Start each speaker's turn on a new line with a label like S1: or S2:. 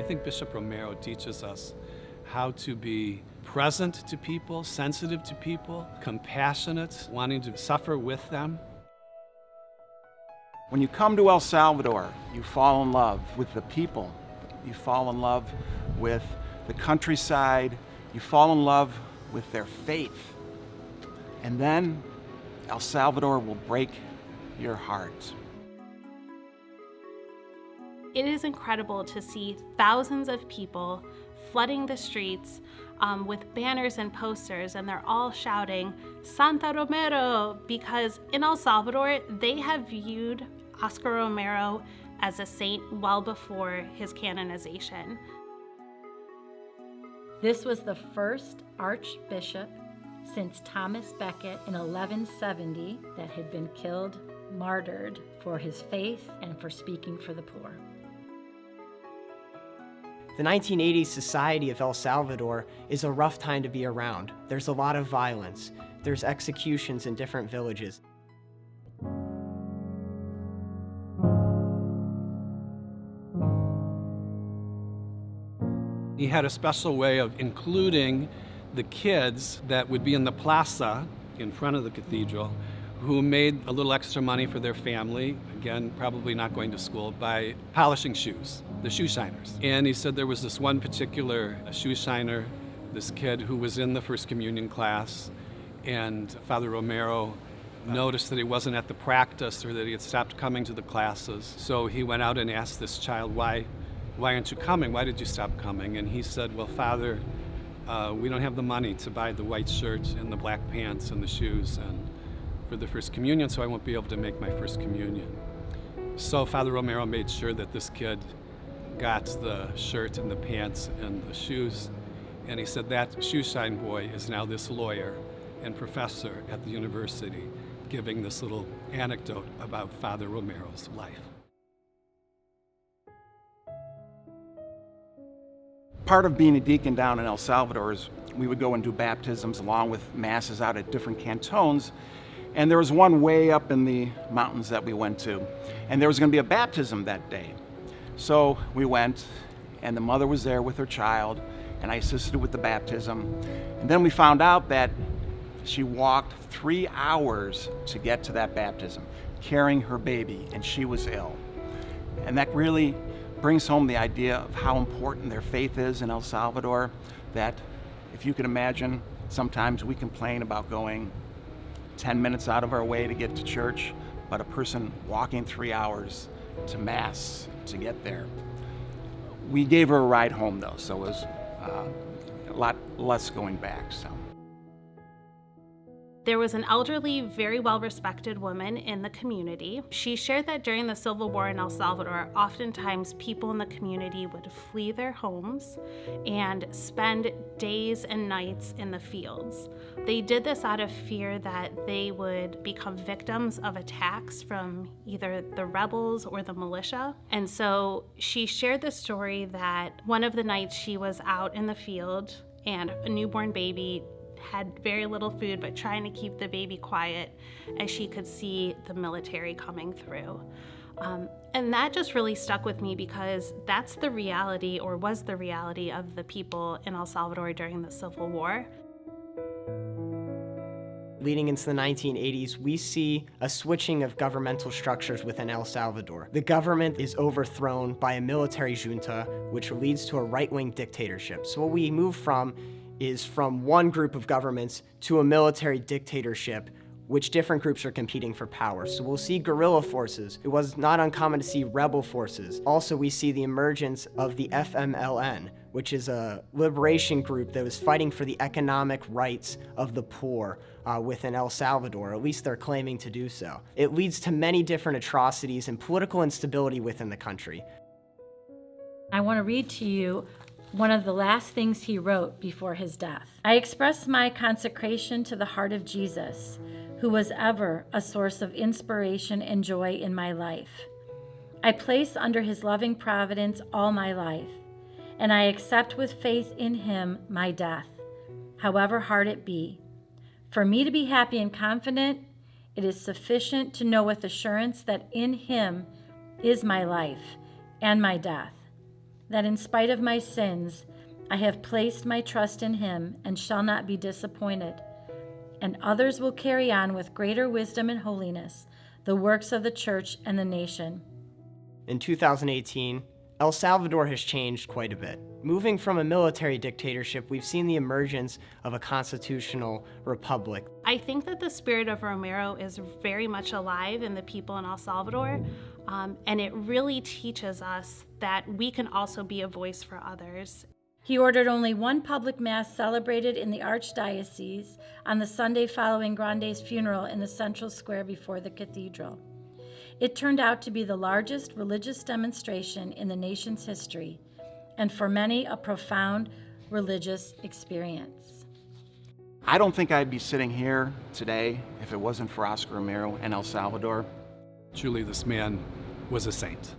S1: think Bishop Romero teaches us how to be present to people, sensitive to people, compassionate, wanting to suffer with them.
S2: When you come to El Salvador, you fall in love with the people. You fall in love with the countryside. You fall in love with their faith. And then El Salvador will break your heart.
S3: It is incredible to see thousands of people flooding the streets with banners and posters, and they're all shouting, "Santa Romero," because in El Salvador, they have viewed Oscar Romero as a saint well before his canonization.
S4: This was the first archbishop since Thomas Becket in 1170 that had been killed, martyred for his faith and for speaking for the poor.
S5: The 1980s society of El Salvador is a rough time to be around. There's a lot of violence. There's executions in different villages.
S1: He had a special way of including the kids that would be in the plaza in front of the cathedral who made a little extra money for their family, again, probably not going to school, by polishing shoes, the shoe shiners. And he said there was this one particular shoe shiner, this kid who was in the First Communion class, and Father Romero noticed that he wasn't at the practice or that he had stopped coming to the classes. So he went out and asked this child, why aren't you coming? Why did you stop coming? And he said, well, Father, we don't have the money to buy the white shirt and the black pants and the shoes and for the First Communion, so I won't be able to make my First Communion. So Father Romero made sure that this kid got the shirt and the pants and the shoes, and he said that shoe shine boy is now this lawyer and professor at the university, giving this little anecdote about Father Romero's life.
S2: Part of being a deacon down in El Salvador is we would go and do baptisms along with masses out at different cantons. And there was one way up in the mountains that we went to, and there was going to be a baptism that day. So we went, and the mother was there with her child, and I assisted with the baptism. And then we found out that she walked 3 hours to get to that baptism, carrying her baby, and she was ill. And that really brings home the idea of how important their faith is in El Salvador, that if you can imagine, sometimes we complain about going 10 minutes out of our way to get to church, but a person walking 3 hours to Mass to get there. We gave her a ride home though, so it was a lot less going back. So.
S3: There was an elderly, very well-respected woman in the community. She shared that during the Civil War in El Salvador, oftentimes people in the community would flee their homes and spend days and nights in the fields. They did this out of fear that they would become victims of attacks from either the rebels or the militia. And so she shared the story that one of the nights she was out in the field and a newborn baby had very little food, but trying to keep the baby quiet as she could see the military coming through. And that just really stuck with me because that's the reality, or was the reality, of the people in El Salvador during the Civil War.
S5: Leading into the 1980s, we see a switching of governmental structures within El Salvador. The government is overthrown by a military junta, which leads to a right-wing dictatorship. So what we move from is from one group of governments to a military dictatorship, which different groups are competing for power. So we'll see guerrilla forces. It was not uncommon to see rebel forces. Also, we see the emergence of the FMLN, which is a liberation group that was fighting for the economic rights of the poor within El Salvador. At least they're claiming to do so. It leads to many different atrocities and political instability within the country.
S4: I want to read to you one of the last things he wrote before his death. I express my consecration to the heart of Jesus, who was ever a source of inspiration and joy in my life. I place under his loving providence all my life, and I accept with faith in him my death, however hard it be. For me to be happy and confident, it is sufficient to know with assurance that in him is my life and my death. that in spite of my sins, I have placed my trust in him and shall not be disappointed. And others will carry on with greater wisdom and holiness the works of the church and the nation.
S5: In 2018, El Salvador has changed quite a bit. Moving from a military dictatorship, we've seen the emergence of a constitutional republic.
S3: I think that the spirit of Romero is very much alive in the people in El Salvador, and it really teaches us that we can also be a voice for others.
S4: He ordered only one public mass celebrated in the archdiocese on the Sunday following Grande's funeral in the central square before the cathedral. It turned out to be the largest religious demonstration in the nation's history, and for many, a profound religious experience.
S2: I don't think I'd be sitting here today if it wasn't for Oscar Romero and El Salvador.
S1: Truly, this man was a saint.